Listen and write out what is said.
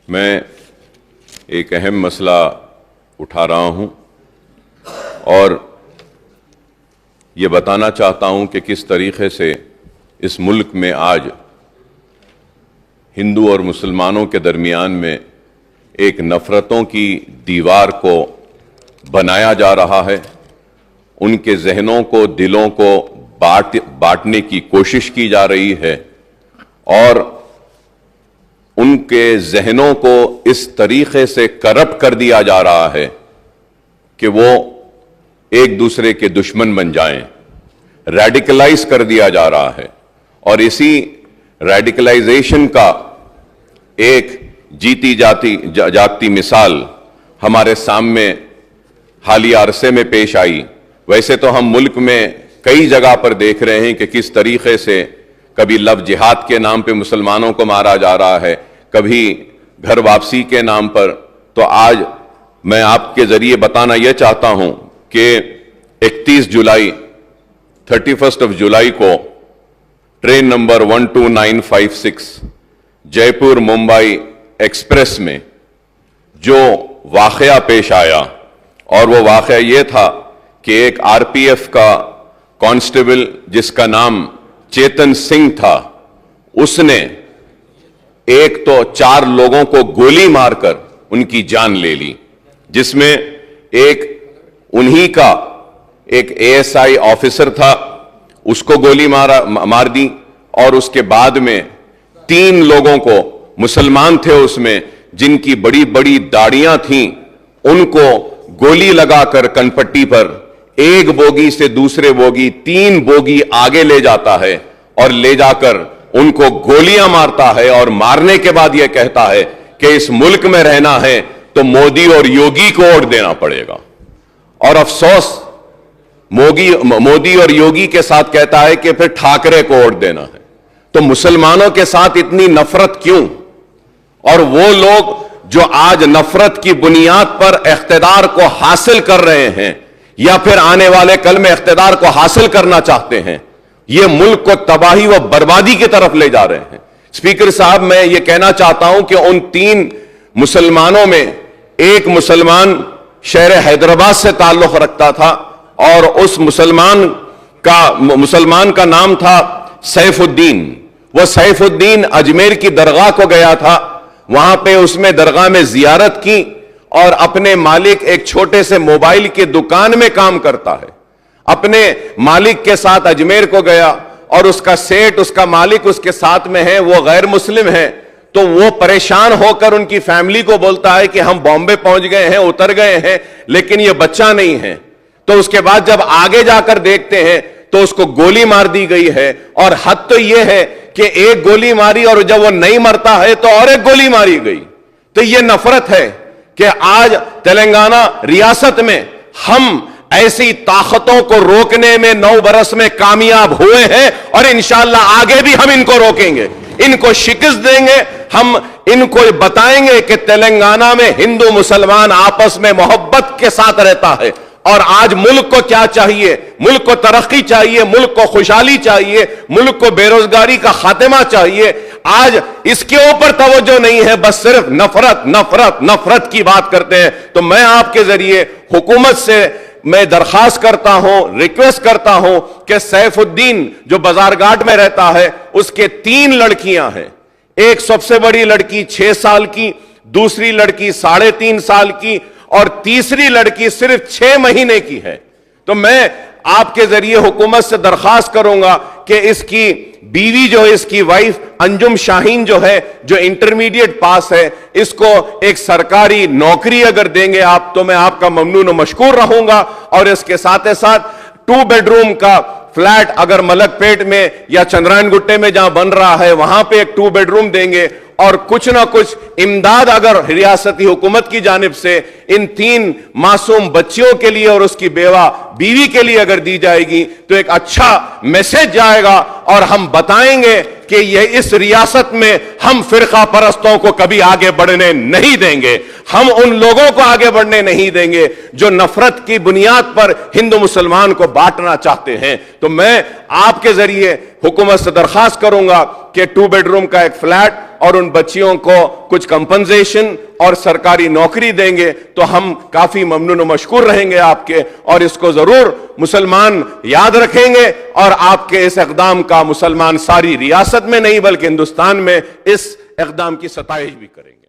میں ایک اہم مسئلہ اٹھا رہا ہوں اور یہ بتانا چاہتا ہوں کہ کس طریقے سے اس ملک میں آج ہندو اور مسلمانوں کے درمیان میں ایک نفرتوں کی دیوار کو بنایا جا رہا ہے، ان کے ذہنوں کو، دلوں کو بانٹنے کی کوشش کی جا رہی ہے اور ان کے ذہنوں کو اس طریقے سے کرپٹ کر دیا جا رہا ہے کہ وہ ایک دوسرے کے دشمن بن جائیں، ریڈیکلائز کر دیا جا رہا ہے۔ اور اسی ریڈیکلائزیشن کا ایک جیتی جاگتی مثال ہمارے سامنے حالیہ عرصے میں پیش آئی۔ ویسے تو ہم ملک میں کئی جگہ پر دیکھ رہے ہیں کہ کس طریقے سے کبھی لو جہاد کے نام پہ مسلمانوں کو مارا جا رہا ہے، کبھی گھر واپسی کے نام پر۔ تو آج میں آپ کے ذریعے بتانا یہ چاہتا ہوں کہ 31 جولائی 31 جولائی کو ٹرین نمبر 12956 جے پور ممبئی ایکسپریس میں جو واقعہ پیش آیا، اور وہ واقعہ یہ تھا کہ ایک آر پی ایف کا کانسٹیبل جس کا نام چیتن سنگھ تھا، اس نے ایک تو 4 لوگوں کو گولی مار کر ان کی جان لے لی، جس میں ایک انہی کا ایک اے ایس آئی آفیسر تھا، اس کو گولی مار دی، اور اس کے بعد میں 3 لوگوں کو، مسلمان تھے اس میں، جن کی بڑی بڑی داڑیاں تھیں، ان کو گولی لگا کر کنپٹی پر ایک بوگی سے دوسرے بوگی 3 بوگی آگے لے جاتا ہے اور لے جا کر ان کو گولیاں مارتا ہے، اور مارنے کے بعد یہ کہتا ہے کہ اس ملک میں رہنا ہے تو مودی اور یوگی کو ووٹ دینا پڑے گا۔ اور افسوس مودی اور یوگی کے ساتھ کہتا ہے کہ پھر ٹھاکرے کو ووٹ دینا ہے۔ تو مسلمانوں کے ساتھ اتنی نفرت کیوں؟ اور وہ لوگ جو آج نفرت کی بنیاد پر اقتدار کو حاصل کر رہے ہیں یا پھر آنے والے کل میں اقتدار کو حاصل کرنا چاہتے ہیں، یہ ملک کو تباہی و بربادی کی طرف لے جا رہے ہیں۔ اسپیکر صاحب، میں یہ کہنا چاہتا ہوں کہ ان 3 مسلمانوں میں ایک مسلمان شہر حیدرآباد سے تعلق رکھتا تھا، اور اس مسلمان کا نام تھا سیف الدین۔ وہ سیف الدین اجمیر کی درگاہ کو گیا تھا، وہاں پہ اس میں درگاہ میں زیارت کی، اور اپنے مالک ایک چھوٹے سے موبائل کی دکان میں کام کرتا ہے، اپنے مالک کے ساتھ اجمیر کو گیا، اور اس کا سیٹ، اس کا مالک اس کے ساتھ میں ہے، وہ غیر مسلم ہے۔ تو وہ پریشان ہو کر ان کی فیملی کو بولتا ہے کہ ہم بامبے پہنچ گئے ہیں، اتر گئے ہیں، لیکن یہ بچہ نہیں ہے۔ تو اس کے بعد جب آگے جا کر دیکھتے ہیں تو اس کو گولی مار دی گئی ہے، اور حد تو یہ ہے کہ ایک گولی ماری اور جب وہ نہیں مرتا ہے تو اور ایک گولی ماری گئی۔ تو یہ نفرت ہے کہ آج تلنگانہ ریاست میں ہم ایسی طاقتوں کو روکنے میں 9 برس میں کامیاب ہوئے ہیں، اور انشاءاللہ آگے بھی ہم ان کو روکیں گے، ان کو شکست دیں گے۔ ہم ان کو بتائیں گے کہ تلنگانہ میں ہندو مسلمان آپس میں محبت کے ساتھ رہتا ہے، اور آج ملک کو کیا چاہیے؟ ملک کو ترقی چاہیے، ملک کو خوشحالی چاہیے، ملک کو بے روزگاری کا خاتمہ چاہیے۔ آج اس کے اوپر توجہ نہیں ہے، بس صرف نفرت نفرت نفرت کی بات کرتے ہیں۔ تو میں آپ کے ذریعے حکومت سے میں درخواست کرتا ہوں، ریکویسٹ کرتا ہوں کہ سیف الدین جو بازار گھاٹ میں رہتا ہے، اس کے 3 لڑکیاں ہیں، ایک سب سے بڑی لڑکی 6 سال کی، دوسری لڑکی 3.5 سال کی، اور تیسری لڑکی صرف 6 مہینے کی ہے۔ تو میں آپ کے ذریعے حکومت سے درخواست کروں گا کہ اس کی بیوی جو ہے، اس کی وائف انجم شاہین جو ہے، جو انٹرمیڈیٹ پاس ہے، اس کو ایک سرکاری نوکری اگر دیں گے آپ، تو میں آپ کا ممنون و مشکور رہوں گا۔ اور اس کے ساتھ 2 بیڈ روم کا فلیٹ اگر ملک پیٹ میں یا چندرائن گٹے میں جہاں بن رہا ہے، وہاں پہ ایک 2 بیڈ روم دیں گے، اور کچھ نہ کچھ امداد اگر ریاستی حکومت کی جانب سے ان 3 معصوم بچیوں کے لیے اور اس کی بیوی کے لیے اگر دی جائے گی تو ایک اچھا میسج جائے گا، اور ہم بتائیں گے کہ یہ اس ریاست میں ہم فرقہ پرستوں کو کبھی آگے بڑھنے نہیں دیں گے، ہم ان لوگوں کو آگے بڑھنے نہیں دیں گے جو نفرت کی بنیاد پر ہندو مسلمان کو بانٹنا چاہتے ہیں۔ تو میں آپ کے ذریعے حکومت سے درخواست کروں گا کہ 2 بیڈ روم کا ایک فلیٹ اور ان بچیوں کو کچھ کمپنسیشن اور سرکاری نوکری دیں گے تو ہم کافی ممنون و مشکور رہیں گے آپ کے، اور اس کو ضرور مسلمان یاد رکھیں گے، اور آپ کے اس اقدام کا مسلمان ساری ریاست میں نہیں بلکہ ہندوستان میں اس اقدام کی ستائش بھی کریں گے۔